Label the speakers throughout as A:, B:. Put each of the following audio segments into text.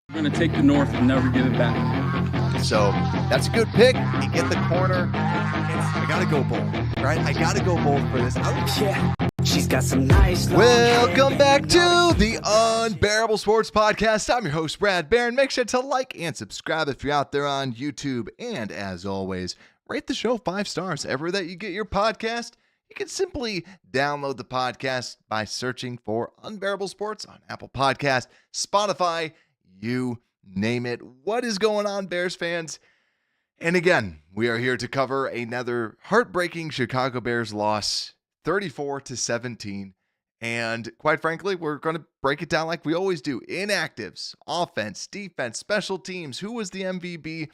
A: We're going to take the North and never give it back.
B: So that's a good pick. You get the corner. I got to go bold, right? I got to go bold for this.
C: Yeah. She's got some nice.
B: Welcome back to the Unbearable Sports Podcast. I'm your host, Brad Barron. Make sure to like and subscribe if you're out there on YouTube. And as always, rate the show 5 stars everywhere that you get your podcast. You can simply download the podcast by searching for Unbearable Sports on Apple Podcasts, Spotify, you name it. What is going on, Bears fans? And again, we are here to cover another heartbreaking Chicago Bears loss, 34-17. And quite frankly, we're going to break it down like we always do. Inactives, offense, defense, special teams, who was the MVP,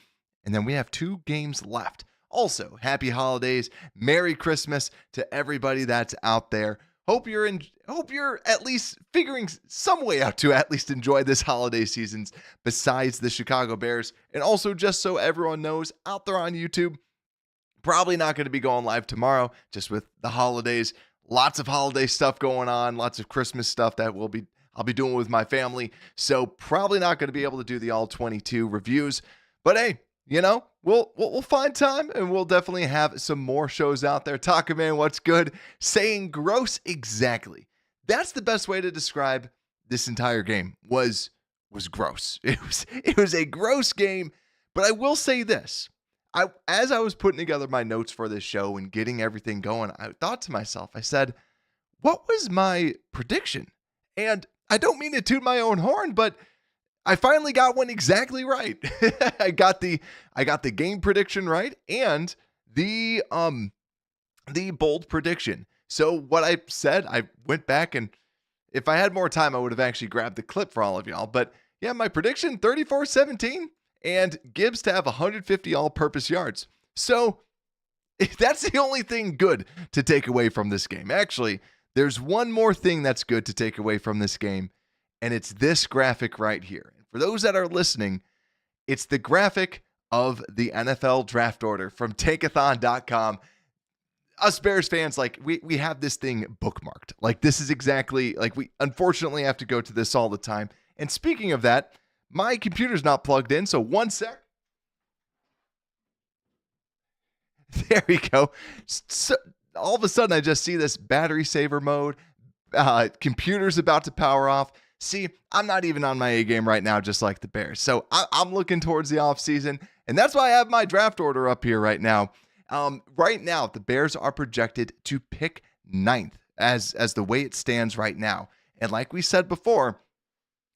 B: and then we have 2 games left. Also, happy holidays, Merry Christmas to everybody that's out there. Hope you're at least figuring some way out to at least enjoy this holiday season besides the Chicago Bears. And also, just so everyone knows, out there on YouTube, probably not going to be going live tomorrow, just with the holidays. Lots of holiday stuff going on, lots of Christmas stuff that I'll be doing with my family. So probably not going to be able to do the all 22 reviews. But hey, you know, we'll find time, and we'll definitely have some more shows out there. Talking Man, what's good? Saying gross, exactly. That's the best way to describe this entire game. Was gross. It was a gross game. But I will say this: as I was putting together my notes for this show and getting everything going, I thought to myself, I said, "What was my prediction?" And I don't mean to toot my own horn, but I finally got one exactly right. I got the game prediction right and the bold prediction. So what I said, I went back, and if I had more time, I would have actually grabbed the clip for all of y'all. But yeah, my prediction, 34-17, and Gibbs to have 150 all-purpose yards. So that's the only thing good to take away from this game. Actually, there's one more thing that's good to take away from this game, and it's this graphic right here. For those that are listening, it's the graphic of the NFL draft order from Tankathon.com. Us Bears fans, like we have this thing bookmarked. Like this is exactly, like we unfortunately have to go to this all the time. And speaking of that, my computer's not plugged in, so one sec. There we go. So, all of a sudden, I just see this battery saver mode. Computer's about to power off. See, I'm not even on my A game right now, just like the Bears. So I'm looking towards the offseason, and that's why I have my draft order up here right now. Right now, the Bears are projected to pick 9th as the way it stands right now. And like we said before,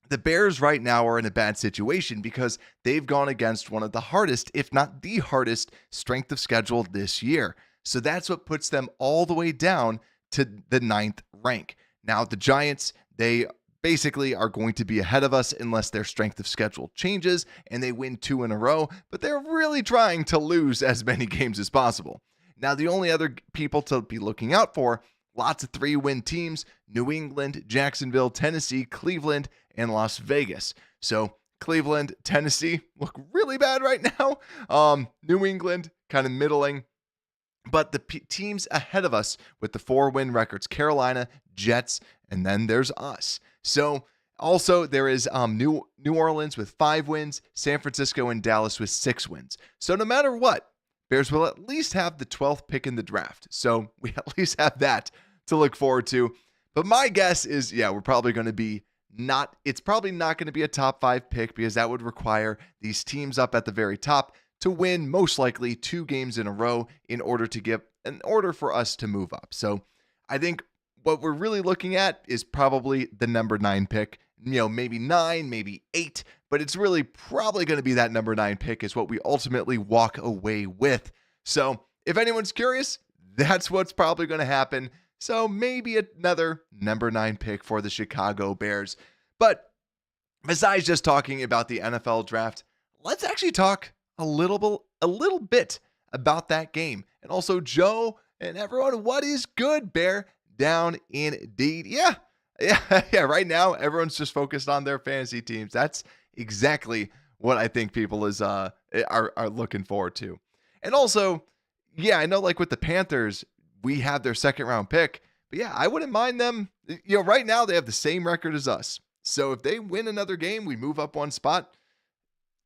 B: the Bears right now are in a bad situation because they've gone against one of the hardest, if not the hardest, strength of schedule this year. So that's what puts them all the way down to the 9th rank. Now, the Giants, they basically are going to be ahead of us unless their strength of schedule changes and they win 2 in a row, but they're really trying to lose as many games as possible. Now, the only other people to be looking out for, lots of 3-win teams: New England, Jacksonville, Tennessee, Cleveland, and Las Vegas. So Cleveland, Tennessee look really bad right now. New England, kind of middling. But the teams ahead of us with the 4-win records: Carolina, Jets, and then there's us. So also there is New Orleans with 5 wins, San Francisco and Dallas with 6 wins. So no matter what, Bears will at least have the 12th pick in the draft. So we at least have that to look forward to. But my guess is, yeah, we're probably going to be it's probably not going to be a top 5 pick, because that would require these teams up at the very top to win most likely 2 games in a row in order for us to move up. So I think what we're really looking at is probably the number 9 pick, maybe 9, maybe 8, but it's really probably going to be that number 9 pick is what we ultimately walk away with. So if anyone's curious, that's what's probably going to happen. So maybe another number 9 pick for the Chicago Bears. But besides just talking about the NFL draft, let's actually talk a little bit about that game. And also, Joe and everyone, what is good, Bear down indeed? Yeah. Right now, everyone's just focused on their fantasy teams. That's exactly what I think people are looking forward to. And also, yeah, I know, like with the Panthers, we have their 2nd round pick, but yeah, I wouldn't mind them. Right now they have the same record as us, So if they win another game, we move up one spot.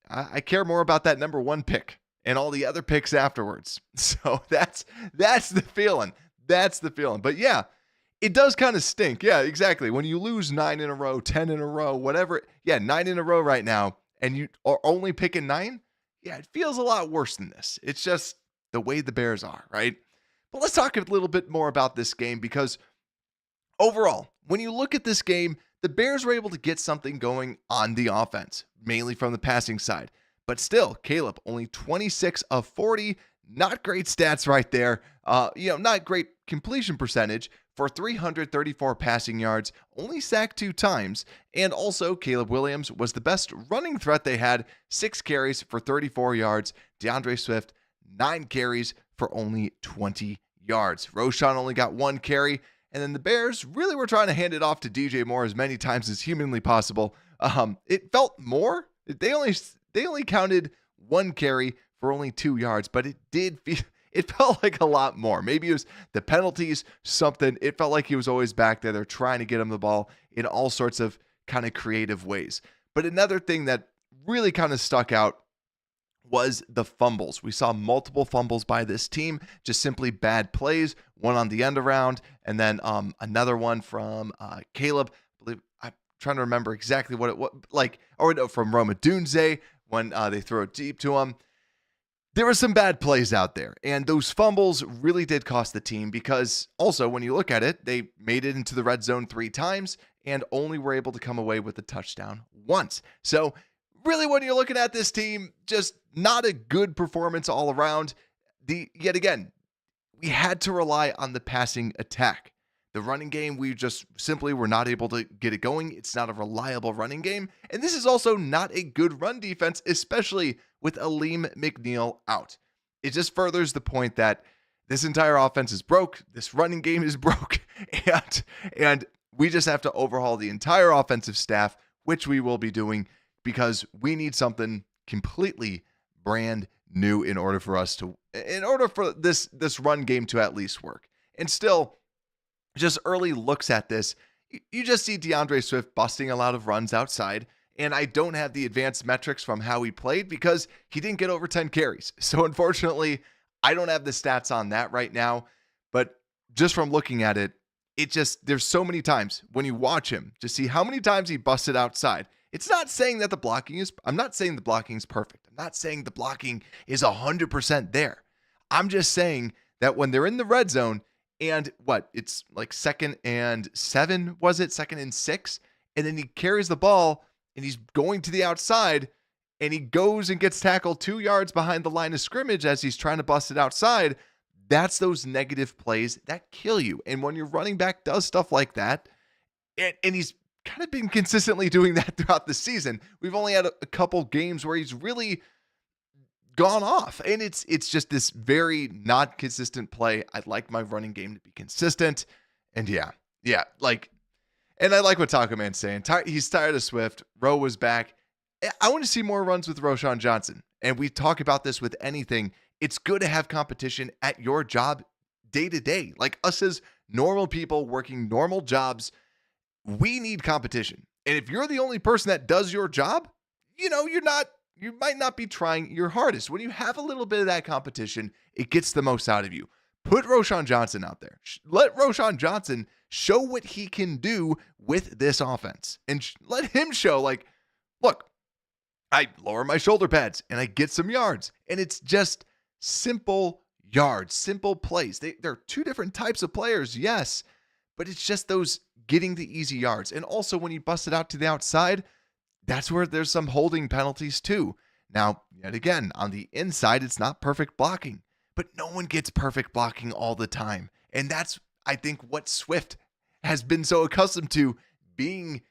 B: I care more about that number 1 pick and all the other picks afterwards. So that's the feeling. That's the feeling. But yeah, it does kind of stink. Yeah, exactly. When you lose 9 in a row, 10 in a row, whatever. Yeah, 9 in a row right now, and you are only picking 9. Yeah, it feels a lot worse than this. It's just the way the Bears are, right? But let's talk a little bit more about this game, because overall, when you look at this game, the Bears were able to get something going on the offense, mainly from the passing side. But still, Caleb, only 26 of 40, not great stats right there. Not great completion percentage for 334 passing yards, only sacked 2 times. And also, Caleb Williams was the best running threat they had, 6 carries for 34 yards. DeAndre Swift, 9 carries for only 20 yards. Roschon only got 1 carry. And then the Bears really were trying to hand it off to DJ Moore as many times as humanly possible. It felt more. They only counted 1 carry for only 2 yards, but it felt like a lot more. Maybe it was the penalties, something. It felt like he was always back there. They're trying to get him the ball in all sorts of kind of creative ways. But another thing that really kind of stuck out was the fumbles. We saw multiple fumbles by this team, just simply bad plays, one on the end around, and then another one from Caleb. I'm trying to remember exactly what from Roma Dunze when they throw it deep to him. There were some bad plays out there, and those fumbles really did cost the team, because also when you look at it, they made it into the red zone 3 times and only were able to come away with a touchdown once. So really, when you're looking at this team, just not a good performance all around. Yet again, we had to rely on the passing attack. The running game, we just simply were not able to get it going. It's not a reliable running game. And this is also not a good run defense, especially with Aleem McNeil out. It just furthers the point that this entire offense is broke. This running game is broke. And we just have to overhaul the entire offensive staff, which we will be doing, because we need something completely brand new in order for this run game to at least work. And still, just early looks at this, you just see DeAndre Swift busting a lot of runs outside. And I don't have the advanced metrics from how he played because he didn't get over 10 carries. So unfortunately, I don't have the stats on that right now. But just from looking at it, there's so many times when you watch him, just see how many times he busted outside. It's not saying that I'm not saying the blocking is perfect. I'm not saying the blocking is 100% there. I'm just saying that when they're in the red zone and it's like 2nd and 7, was it? 2nd and 6. And then he carries the ball and he's going to the outside and he goes and gets tackled 2 yards behind the line of scrimmage as he's trying to bust it outside. That's those negative plays that kill you. And when your running back does stuff like that, and he's kind of been consistently doing that throughout the season. We've only had a couple games where he's really gone off, and it's just this very not consistent play. I'd like my running game to be consistent, and and I like what Taco Man's saying. He's tired of Swift. Rowe was back. I want to see more runs with Roschon Johnson, and we talk about this with anything. It's good to have competition at your job day to day, like us as normal people working normal jobs. We need competition. And if you're the only person that does your job, you might not be trying your hardest. When you have a little bit of that competition, it gets the most out of you. Put Roschon Johnson out there. Let Roschon Johnson show what he can do with this offense. And let him show, look, I lower my shoulder pads and I get some yards. And it's just simple yards, simple plays. They're 2 different types of players, yes, but it's just those getting the easy yards. And also when you bust it out to the outside, that's where there's some holding penalties too. Now, yet again, on the inside, it's not perfect blocking, but no one gets perfect blocking all the time. And that's, I think, what Swift has been so accustomed to being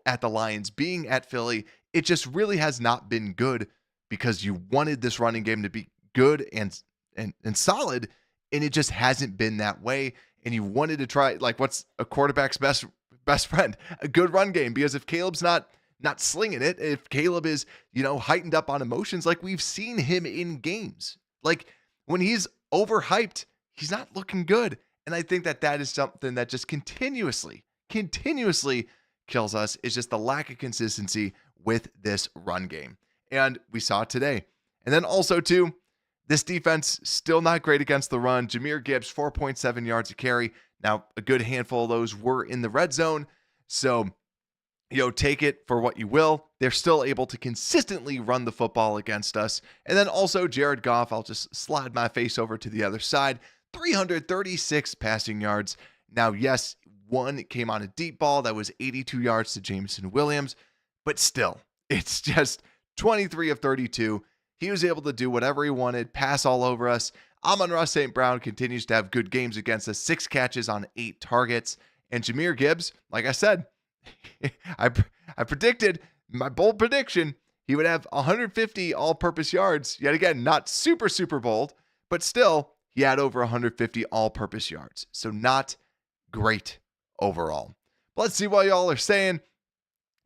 B: at the Lions, being at Philly. It just really has not been good because you wanted this running game to be good and solid, and it just hasn't been that way. And you wanted to try, what's a quarterback's best friend? A good run game. Because if Caleb's not slinging it, if Caleb is, heightened up on emotions, like we've seen him in games, like when he's overhyped, he's not looking good. And I think that is something that just continuously kills us is just the lack of consistency with this run game. And we saw it today. And then also, too, this defense still not great against the run. Jahmyr Gibbs, 4.7 yards a carry. Now, a good handful of those were in the red zone. So, take it for what you will. They're still able to consistently run the football against us. And then also Jared Goff, I'll just slide my face over to the other side, 336 passing yards. Now, yes, one came on a deep ball that was 82 yards to Jameson Williams, but still, it's just 23 of 32. He was able to do whatever he wanted, pass all over us. Amon-Ra St. Brown continues to have good games against us, 6 catches on 8 targets. And Jahmyr Gibbs, like I said, I predicted, my bold prediction, he would have 150 all-purpose yards. Yet again, not super, super bold, but still, he had over 150 all-purpose yards. So not great overall. But let's see what y'all are saying.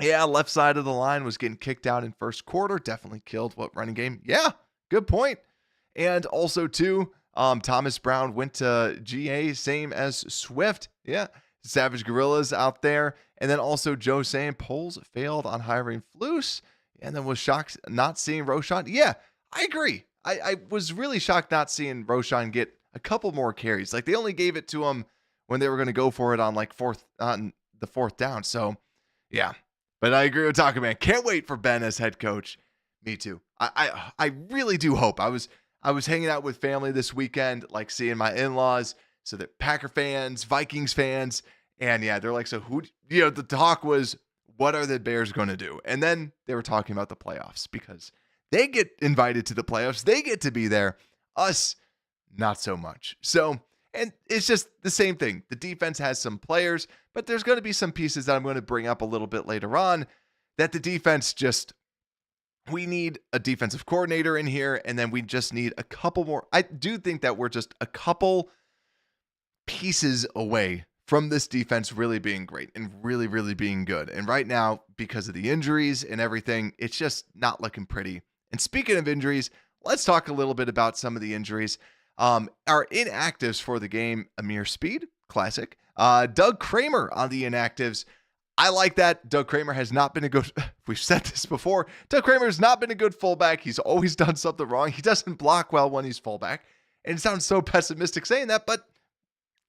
B: Yeah, left side of the line was getting kicked out in first quarter. Definitely killed what running game? Yeah, good point. And also, too, Thomas Brown went to GA, same as Swift. Yeah, Savage Gorillas out there. And then also Joe saying Poles failed on hiring Flus. And then was shocked not seeing Roshan. Yeah, I agree. I was really shocked not seeing Roshan get a couple more carries. Like, they only gave it to him when they were going to go for it on the fourth down. So, yeah. But I agree with Taco Man. Can't wait for Ben as head coach. Me too. I really do hope. I was hanging out with family this weekend, like seeing my in-laws. So they're Packer fans, Vikings fans. And yeah, they're like, so who, the talk was, what are the Bears going to do? And then they were talking about the playoffs because they get invited to the playoffs. They get to be there. Us, not so much. So, and it's just the same thing. The defense has some players, but there's going to be some pieces that I'm going to bring up a little bit later on that the defense just, we need a defensive coordinator in here, and then we just need a couple more. I do think that we're just a couple pieces away from this defense really being great and really, really being good. And right now, because of the injuries and everything, it's just not looking pretty. And speaking of injuries, let's talk a little bit about some of the injuries. Our inactives for the game, Amir Speed, classic. Doug Kramer on the inactives. I like that. Doug Kramer has not been a good, we've said this before, Doug Kramer has not been a good fullback. He's always done something wrong. He doesn't block well when he's fullback. And it sounds so pessimistic saying that, but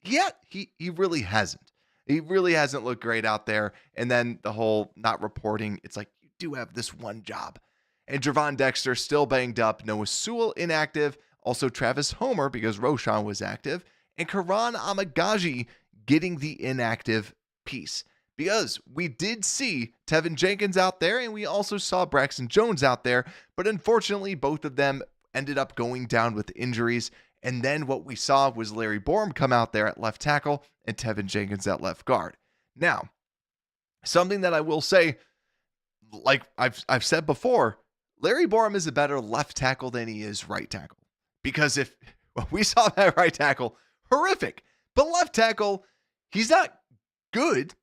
B: yet he really hasn't. He really hasn't looked great out there. And then the whole not reporting, it's like, you do have this one job. And Javon Dexter still banged up. Noah Sewell inactive. Also Travis Homer because Roshan was active. And Karan Amagaji getting the inactive piece. Because we did see Tevin Jenkins out there and we also saw Braxton Jones out there. But unfortunately, both of them ended up going down with injuries. And then what we saw was Larry Borom come out there at left tackle and Tevin Jenkins at left guard. Now, something that I will say, like I've said before, Larry Borom is a better left tackle than he is right tackle. Because if we saw that right tackle, horrific. But left tackle, he's not good,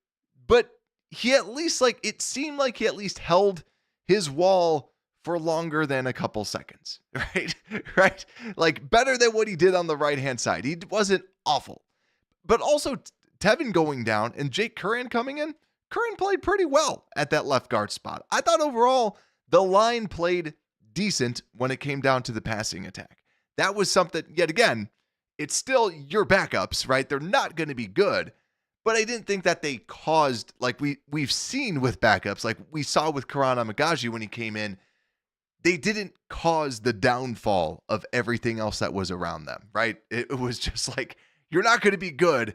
B: but he at least, it seemed like he at least held his wall for longer than a couple seconds, right? Right? Like, better than what he did on the right-hand side. He wasn't awful. But also, Tevin going down and Jake Curran coming in, Curran played pretty well at that left guard spot. I thought overall, the line played decent when it came down to the passing attack. That was something, yet again, it's still your backups, right? They're not going to be good. But I didn't think that they caused, like we've seen with backups, like we saw with Karan Amagaji when he came in, they didn't cause the downfall of everything else that was around them, right? It was just like, you're not going to be good,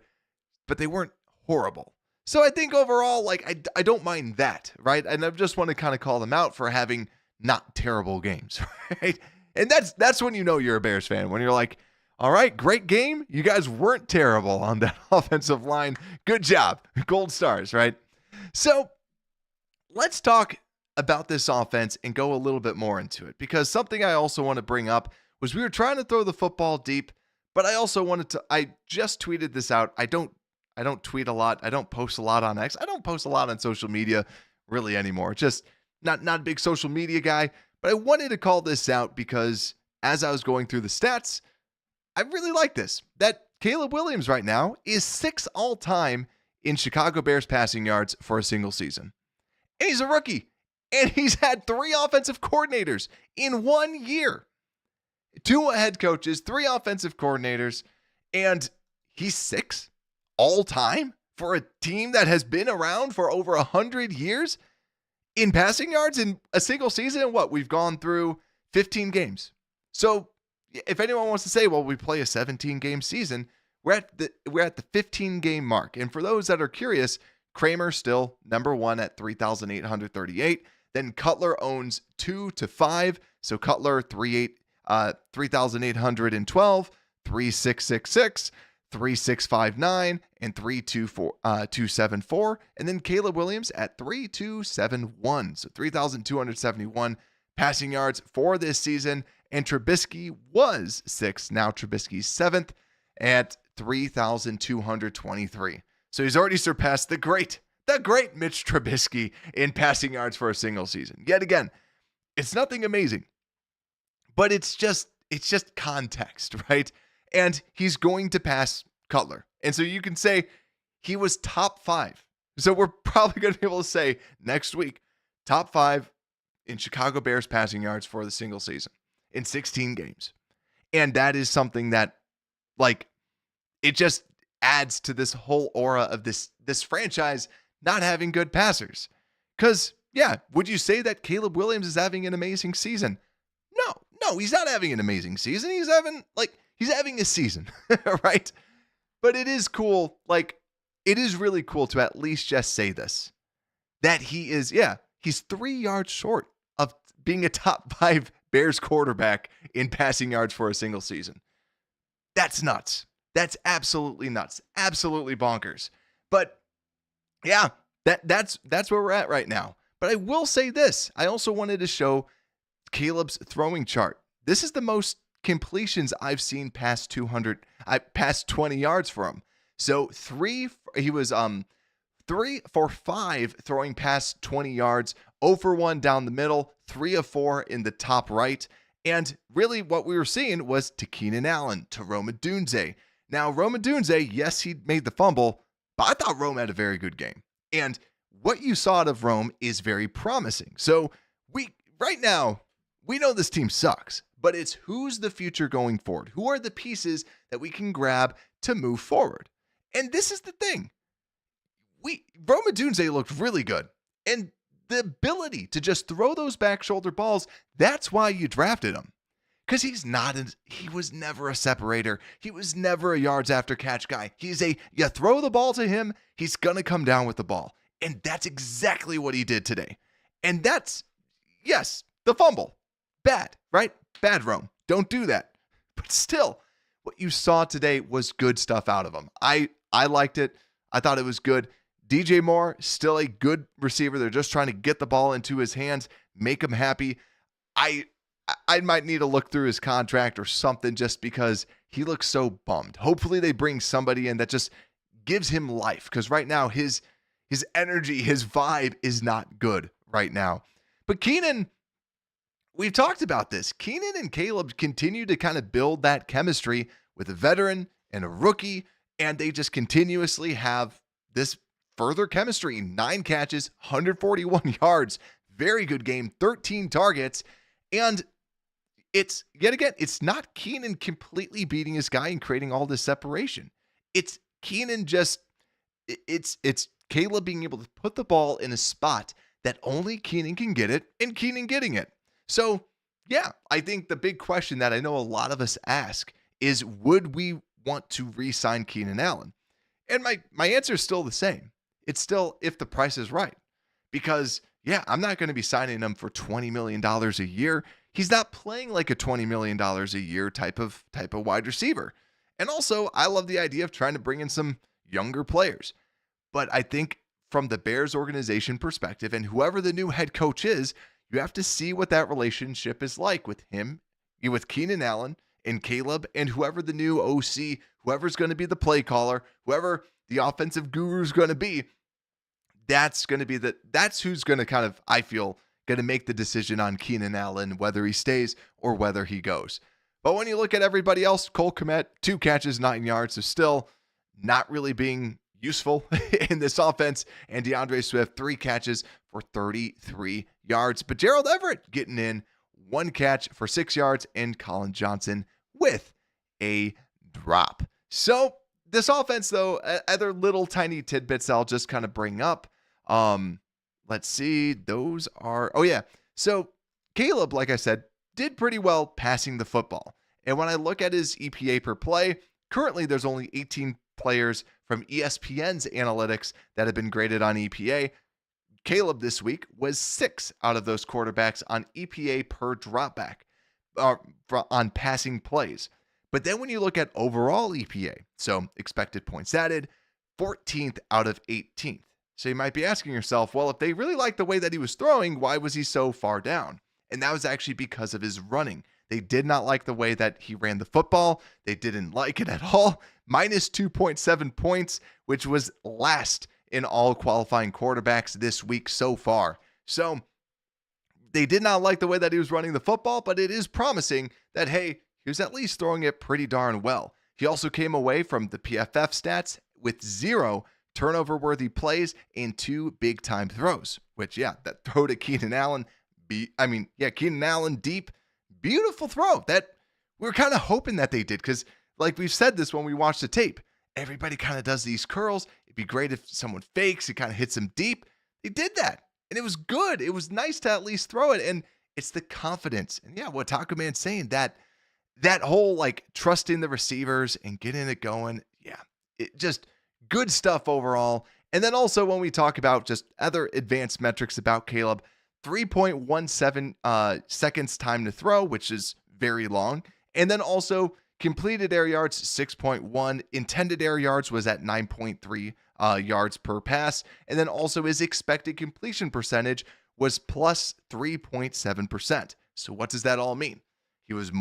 B: but they weren't horrible. So I think overall, I don't mind that, right? And I just want to kind of call them out for having not terrible games, right? And that's when you know you're a Bears fan, when you're like, all right, great game. You guys weren't terrible on that offensive line. Good job. Gold stars, right? So let's talk about this offense and go a little bit more into it, because something I also want to bring up was we were trying to throw the football deep, but I also wanted to, I just tweeted this out. I don't tweet a lot. I don't post a lot on X. I don't post a lot on social media really anymore. Just not a big social media guy, but I wanted to call this out because as I was going through the stats, I really like this, that Caleb Williams right now is 6th all-time in Chicago Bears passing yards for a single season. And he's a rookie. And he's had 3 offensive coordinators in 1 year. 2 head coaches, 3 offensive coordinators, and he's 6th all time for a team that has been around for over 100 years in passing yards in a single season. And what? We've gone through 15 games. So if anyone wants to say, well, we play a 17-game season, we're at the 15-game mark. And for those that are curious, Kramer still number 1 at 3,838. Then Cutler owns 2 to 5. So Cutler 3,812, 3,666, 3,659, and 3,274. And then Caleb Williams at 3,271. So 3,271 passing yards for this season. And Trubisky was 6th. Now Trubisky's 7th at 3,223. So he's already surpassed the great Mitch Trubisky in passing yards for a single season. Yet again, it's nothing amazing, but it's just context, right? And he's going to pass Cutler. And so you can say he was top 5. So we're probably going to be able to say next week, top 5 in Chicago Bears passing yards for the single season in 16 games. And that is something that, like, it just adds to this whole aura of this franchise not having good passers. Because, yeah, would you say that Caleb Williams is having an amazing season? No, he's not having an amazing season. He's having a season, right? But it is cool. Like, it is really cool to at least just say this, that he's 3 yards short of being a top 5 Bears quarterback in passing yards for a single season. That's nuts. That's absolutely nuts. Absolutely bonkers. But yeah, that's where we're at right now. But I will say this. I also wanted to show Caleb's throwing chart. This is the most completions I've seen past 20 yards for him. So he was 3 for 5 throwing past 20 yards, 0 for 1 down the middle, 3 of 4 in the top right. And really what we were seeing was to Keenan Allen, to Rome Odunze. Now, Rome Odunze, yes, he made the fumble, but I thought Rome had a very good game. And what you saw out of Rome is very promising. So right now, we know this team sucks, but it's who's the future going forward? Who are the pieces that we can grab to move forward? And this is the thing. Rome Odunze looked really good. And the ability to just throw those back shoulder balls, that's why you drafted him. Because he was never a separator. He was never a yards after catch guy. You throw the ball to him, he's going to come down with the ball. And that's exactly what he did today. And that's, yes, the fumble. Bad, right? Bad, Rome. Don't do that. But still, what you saw today was good stuff out of him. I liked it. I thought it was good. DJ Moore, still a good receiver. They're just trying to get the ball into his hands, make him happy. I might need to look through his contract or something just because he looks so bummed. Hopefully they bring somebody in that just gives him life, because right now his energy, his vibe is not good right now. But Keenan, we've talked about this. Keenan and Caleb continue to kind of build that chemistry with a veteran and a rookie, and they just continuously have this further chemistry. 9 catches, 141 yards, very good game, 13 targets, and it's not Keenan completely beating his guy and creating all this separation. It's Keenan it's Caleb being able to put the ball in a spot that only Keenan can get it, and Keenan getting it. So, yeah, I think the big question that I know a lot of us ask is, would we want to re-sign Keenan Allen? And my answer is still the same. It's still if the price is right. Because, yeah, I'm not going to be signing him for $20 million a year. He's not playing like a $20 million a year type of wide receiver. And also, I love the idea of trying to bring in some younger players. But I think from the Bears organization perspective, and whoever the new head coach is, you have to see what that relationship is like with him, with Keenan Allen and Caleb, and whoever the new OC, whoever's going to be the play caller, whoever the offensive guru is going to be. That's who's going to kind of, I feel, going to make the decision on Keenan Allen, whether he stays or whether he goes. But when you look at everybody else, Cole Kmet, 2 catches, 9 yards, so still not really being useful in this offense. And DeAndre Swift, 3 catches for 33 yards. But Gerald Everett getting in 1 catch for 6 yards, and Colin Johnson with a drop. So this offense, though, other little tiny tidbits I'll just kind of bring up. Let's see. Those are, oh yeah. So Caleb, like I said, did pretty well passing the football. And when I look at his EPA per play, currently there's only 18 players from ESPN's analytics that have been graded on EPA. Caleb this week was 6 out of those quarterbacks on EPA per dropback on passing plays. But then when you look at overall EPA, so expected points added, 14th out of 18th. So you might be asking yourself, well, if they really liked the way that he was throwing, why was he so far down? And that was actually because of his running. They did not like the way that he ran the football. They didn't like it at all. Minus 2.7 points, which was last in all qualifying quarterbacks this week so far. So they did not like the way that he was running the football, but it is promising that, hey, he was at least throwing it pretty darn well. He also came away from the PFF stats with 0 turnover-worthy plays and 2 big-time throws, which, yeah, that throw to Keenan Allen, Keenan Allen deep, beautiful throw that we were kind of hoping that they did, because like we've said this when we watched the tape, everybody kind of does these curls. It'd be great if someone fakes, it kind of hits him deep. They did that, and it was good. It was nice to at least throw it, and it's the confidence. And yeah, what Taco Man's saying, that whole like trusting the receivers and getting it going, yeah, it just good stuff overall. And then also when we talk about just other advanced metrics about Caleb, 3.17 seconds time to throw, which is very long. And then also completed air yards, 6.1. Intended air yards was at 9.3 yards per pass. And then also his expected completion percentage was plus 3.7%. So what does that all mean? He was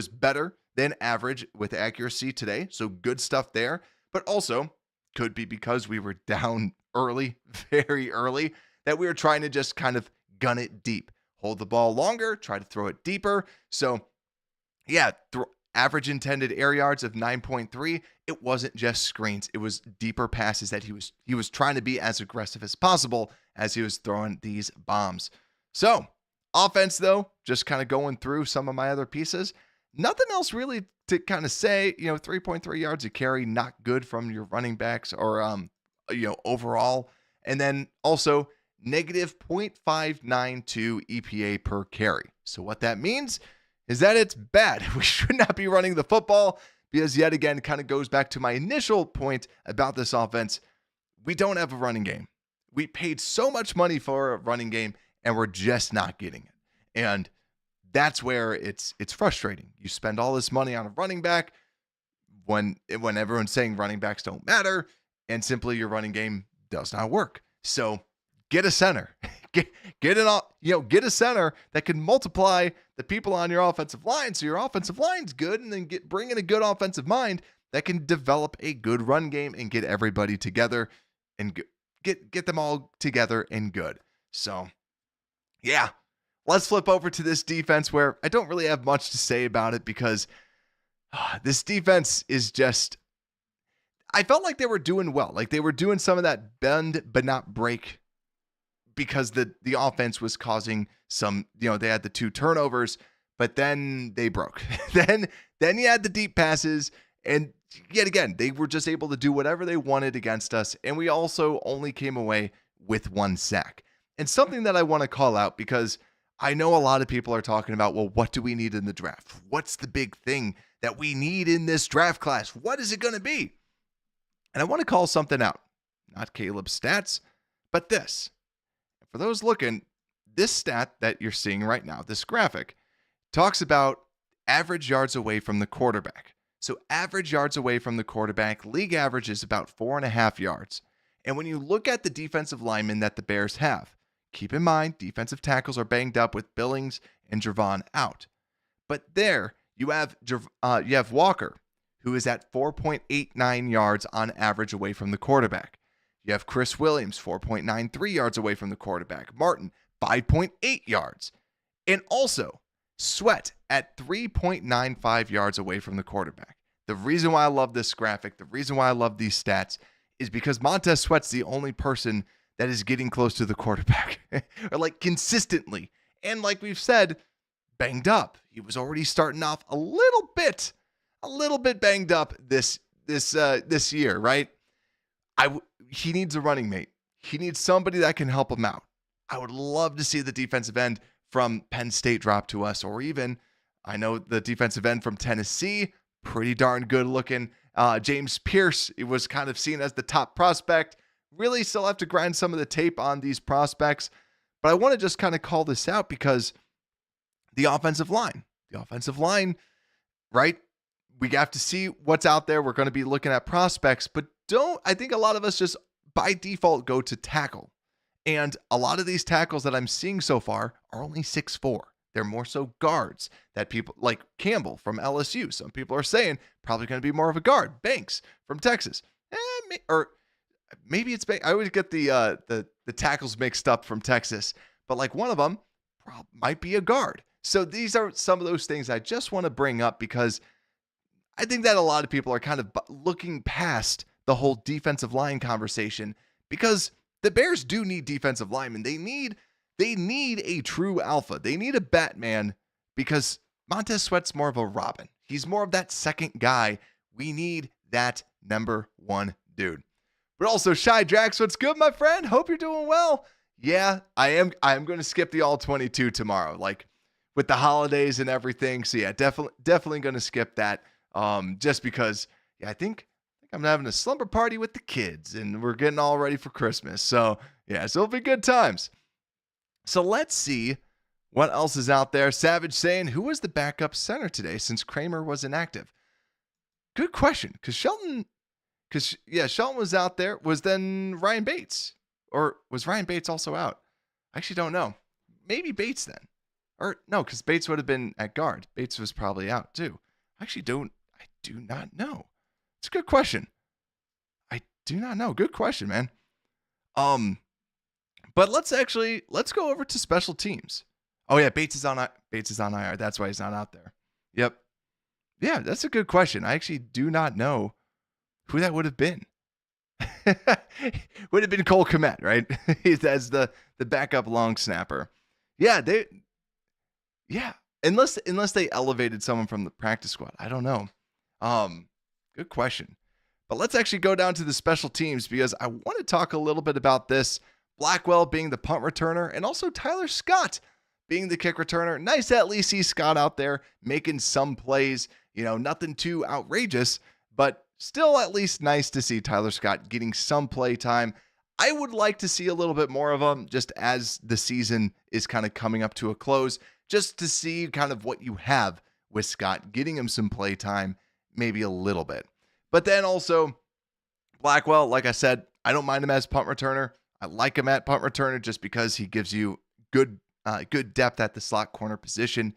B: better than average with accuracy today. So good stuff there. But also could be because we were down early, very early, that we were trying to just kind of gun it deep, hold the ball longer, try to throw it deeper. So yeah, average intended air yards of 9.3. It wasn't just screens. It was deeper passes that he was trying to be as aggressive as possible as he was throwing these bombs. So offense, though, just kind of going through some of my other pieces. Nothing else really to kind of say, 3.3 yards a carry, not good from your running backs or, overall. And then also negative 0.592 EPA per carry. So what that means is that it's bad. We should not be running the football because yet again, kind of goes back to my initial point about this offense. We don't have a running game. We paid so much money for a running game and we're just not getting it. And that's where it's frustrating. You spend all this money on a running back when everyone's saying running backs don't matter and simply your running game does not work. So get a center. Get a center that can multiply the people on your offensive line so your offensive line's good, and then bring in a good offensive mind that can develop a good run game and get everybody together and get them all together and good. So yeah, let's flip over to this defense where I don't really have much to say about it because this defense is just, I felt like they were doing well. Like they were doing some of that bend but not break because the offense was causing some, they had the 2 turnovers, but then they broke. then you had the deep passes, and yet again, they were just able to do whatever they wanted against us, and we also only came away with 1 sack. And something that I want to call out, because I know a lot of people are talking about, well, what do we need in the draft? What's the big thing that we need in this draft class? What is it going to be? And I want to call something out. Not Caleb's stats, but this. For those looking, this stat that you're seeing right now, this graphic, talks about average yards away from the quarterback. So average yards away from the quarterback, league average is about 4.5 yards. And when you look at the defensive linemen that the Bears have, keep in mind, defensive tackles are banged up with Billings and Javon out. But there, you have Walker, who is at 4.89 yards on average away from the quarterback. You have Chris Williams, 4.93 yards away from the quarterback. Martin, 5.8 yards. And also, Sweat at 3.95 yards away from the quarterback. The reason why I love this graphic, the reason why I love these stats is because Montez Sweat's the only person that is getting close to the quarterback or like consistently. And like we've said, banged up. He was already starting off a little bit banged up this year, right? He needs a running mate. He needs somebody that can help him out. I would love to see the defensive end from Penn State drop to us, or even, I know the defensive end from Tennessee, pretty darn good looking. James Pierce, it was kind of seen as the top prospect. Really still have to grind some of the tape on these prospects. But I want to just kind of call this out because the offensive line, right? We have to see what's out there. We're going to be looking at prospects, but I think a lot of us just by default go to tackle. And a lot of these tackles that I'm seeing so far are only 6'4". They're more so guards that people like Campbell from LSU. Some people are saying probably going to be more of a guard. Banks from Texas. Or maybe it's Banks. I always get the tackles mixed up from Texas, but like one of them might be a guard. So these are some of those things I just want to bring up because I think that a lot of people are kind of looking past the whole defensive line conversation because the Bears do need defensive linemen. They need a true alpha. They need a Batman because Montez Sweat's more of a Robin. He's more of that second guy. We need that number one dude. But also, Shy Drax, what's good, my friend? Hope you're doing well. Yeah, I am going to skip the all 22 tomorrow, like with the holidays and everything. So yeah, definitely going to skip that. Just because, yeah, I think I'm having a slumber party with the kids and we're getting all ready for Christmas. So yeah, so it'll be good times. So let's see what else is out there. Savage saying, who was the backup center today since Kramer was inactive? Good question. Because Shelton was out there. Was then Ryan Bates? Or was Ryan Bates also out? I actually don't know. Maybe Bates then. Or no, because Bates would have been at guard. Bates was probably out too. I do not know. It's a good question. I do not know. Good question, man. But let's go over to special teams. Oh yeah, Bates is on IR. That's why he's not out there. Yep. Yeah, that's a good question. I actually do not know who that would have been. Would have been Cole Kmet, right? As the backup long snapper. Yeah, unless they elevated someone from the practice squad. I don't know. Good question. But let's actually go down to the special teams because I want to talk a little bit about this. Blackwell being the punt returner and also Tyler Scott being the kick returner. Nice to at least see Scott out there making some plays. Nothing too outrageous, but still at least nice to see Tyler Scott getting some play time. I would like to see a little bit more of him just as the season is kind of coming up to a close, just to see kind of what you have with Scott, getting him some play time, maybe a little bit. But then also Blackwell, like I said, I don't mind him as punt returner. I like him at punt returner just because he gives you good depth at the slot corner position.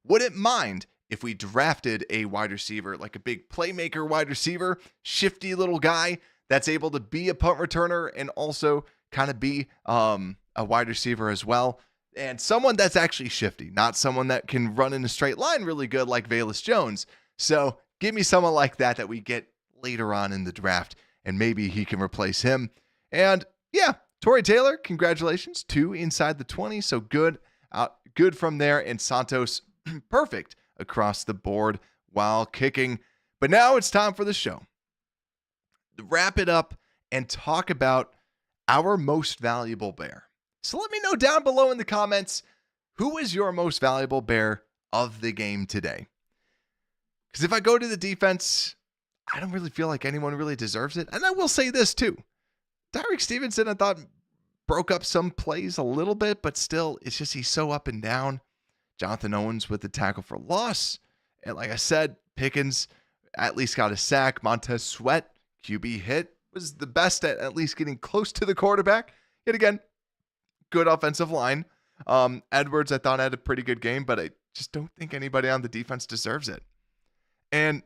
B: Wouldn't mind if we drafted a wide receiver, like a big playmaker wide receiver, shifty little guy that's able to be a punt returner and also kind of be a wide receiver as well. And someone that's actually shifty, not someone that can run in a straight line really good like Velus Jones. So give me someone like that we get later on in the draft, and maybe he can replace him. And yeah, Torrey Taylor, congratulations, 2 inside the 20. So good from there. And Santos, perfect across the board while kicking. But now it's time for the show. Wrap it up and talk about our most valuable Bear. So let me know down below in the comments, who is your most valuable Bear of the game today? Because if I go to the defense, I don't really feel like anyone really deserves it. And I will say this too. Tyreek Stevenson, I thought, broke up some plays a little bit, but still, it's just he's so up and down. Jonathan Owens with the tackle for loss. And like I said, Pickens at least got a sack. Montez Sweat, QB hit, was the best at least getting close to the quarterback. Yet again, good offensive line. Edwards, I thought, had a pretty good game, but I just don't think anybody on the defense deserves it. And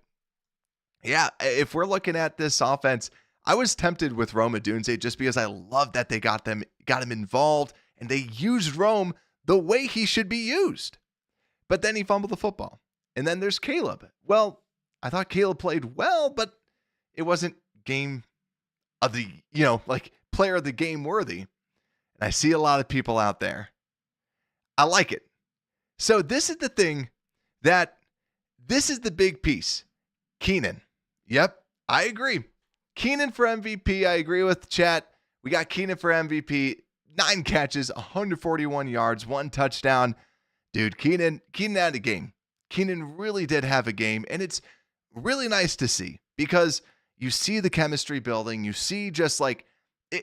B: yeah, if we're looking at this offense, I was tempted with Rome Odunze just because I love that they got him involved and they used Rome the way he should be used. But then he fumbled the football. And then there's Caleb. Well, I thought Caleb played well, but it wasn't game of the, like player of the game worthy. And I see a lot of people out there. I like it. So this is the thing this is the big piece. Keenan. Yep, I agree. Keenan for MVP. I agree with the chat. We got Keenan for MVP. 9 catches, 141 yards, 1 touchdown. Dude, Keenan had a game. Keenan really did have a game, and it's really nice to see because you see the chemistry building. You see just like,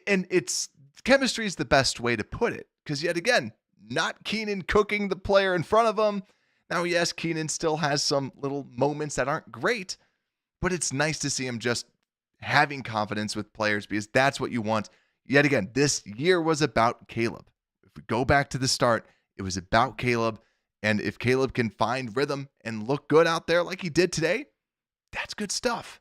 B: and it's chemistry is the best way to put it because yet again, not Keenan cooking the player in front of him. Now, yes, Keenan still has some little moments that aren't great, but it's nice to see him just having confidence with players because that's what you want. Yet again, this year was about Caleb. If we go back to the start, it was about Caleb. And if Caleb can find rhythm and look good out there like he did today, that's good stuff.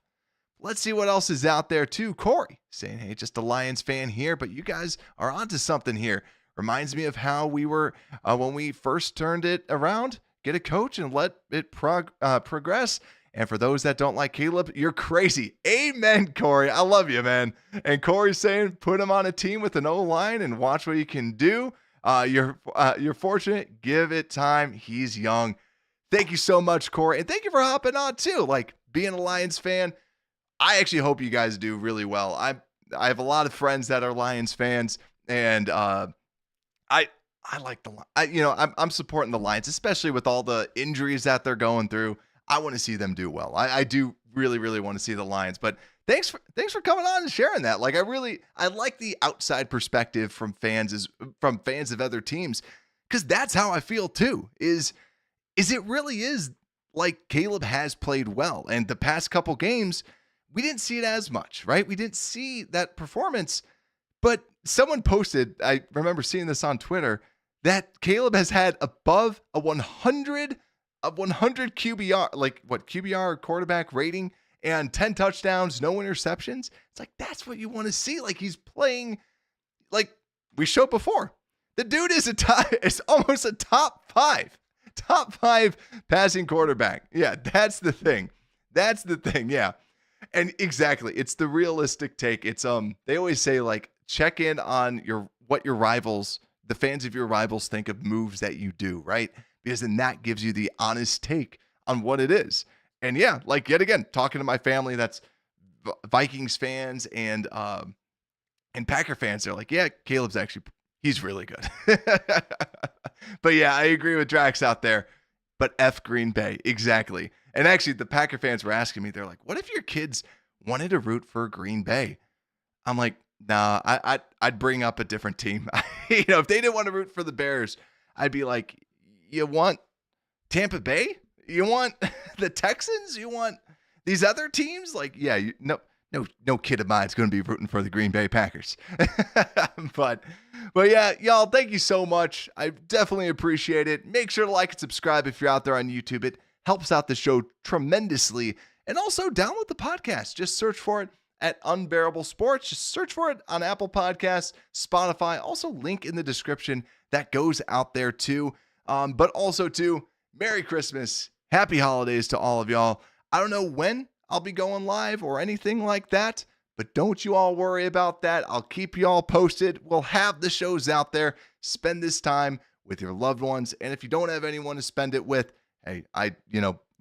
B: Let's see what else is out there too. Corey saying, hey, just a Lions fan here, but you guys are onto something here. Reminds me of how we were when we first turned it around. Get a coach and let it progress. And for those that don't like Caleb, you're crazy. Amen, Corey. I love you, man. And Corey's saying, put him on a team with an O-line and watch what he can do. You're fortunate. Give it time. He's young. Thank you so much, Corey. And thank you for hopping on too. Like being a Lions fan, I actually hope you guys do really well. I have a lot of friends that are Lions fans, and I like I'm supporting the Lions, especially with all the injuries that they're going through. I want to see them do well. I do really, really want to see the Lions. But thanks for coming on and sharing that. Like I like the outside perspective from fans of other teams, because that's how I feel too. Is it really is like Caleb has played well, and the past couple games we didn't see it as much, right? We didn't see that performance, but someone posted, I remember seeing this on Twitter, that Caleb has had above a 100 QBR, like what QBR quarterback rating, and 10 touchdowns, no interceptions. It's like, that's what you want to see. Like he's playing, like we showed before. The dude is almost a top five passing quarterback. Yeah, that's the thing. Yeah. And exactly, it's the realistic take. It's they always say like check in on what your rivals, the fans of your rivals think of moves that you do, right? Because then that gives you the honest take on what it is. And yeah, like yet again, talking to my family that's Vikings fans and Packer fans, they're like, yeah, he's really good. But yeah, I agree with Drax out there. But F Green Bay, exactly. And actually, the Packer fans were asking me, they're like, what if your kids wanted to root for Green Bay? I'm like, nah, I'd bring up a different team. If they didn't want to root for the Bears, I'd be like, you want Tampa Bay? You want the Texans? You want these other teams? Like, yeah, no kid of mine's going to be rooting for the Green Bay Packers. But yeah, y'all, thank you so much. I definitely appreciate it. Make sure to like and subscribe if you're out there on YouTube. It helps out the show tremendously. And also download the podcast. Just search for it at Unbearable Sports. Just search for it on Apple Podcasts, Spotify. Also link in the description that goes out there too. But also too, Merry Christmas. Happy holidays to all of y'all. I don't know when I'll be going live or anything like that, but don't you all worry about that. I'll keep you all posted. We'll have the shows out there. Spend this time with your loved ones. And if you don't have anyone to spend it with, hey, I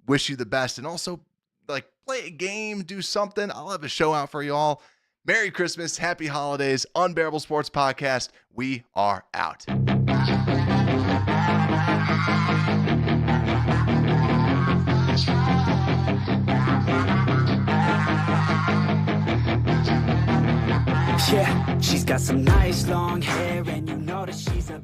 B: wish you the best. And also, like, play a game, do something. I'll have a show out for you all. Merry Christmas. Happy holidays. Unbearable Sports Podcast. We are out.
C: Yeah, she's got some nice long hair, and you know that she's a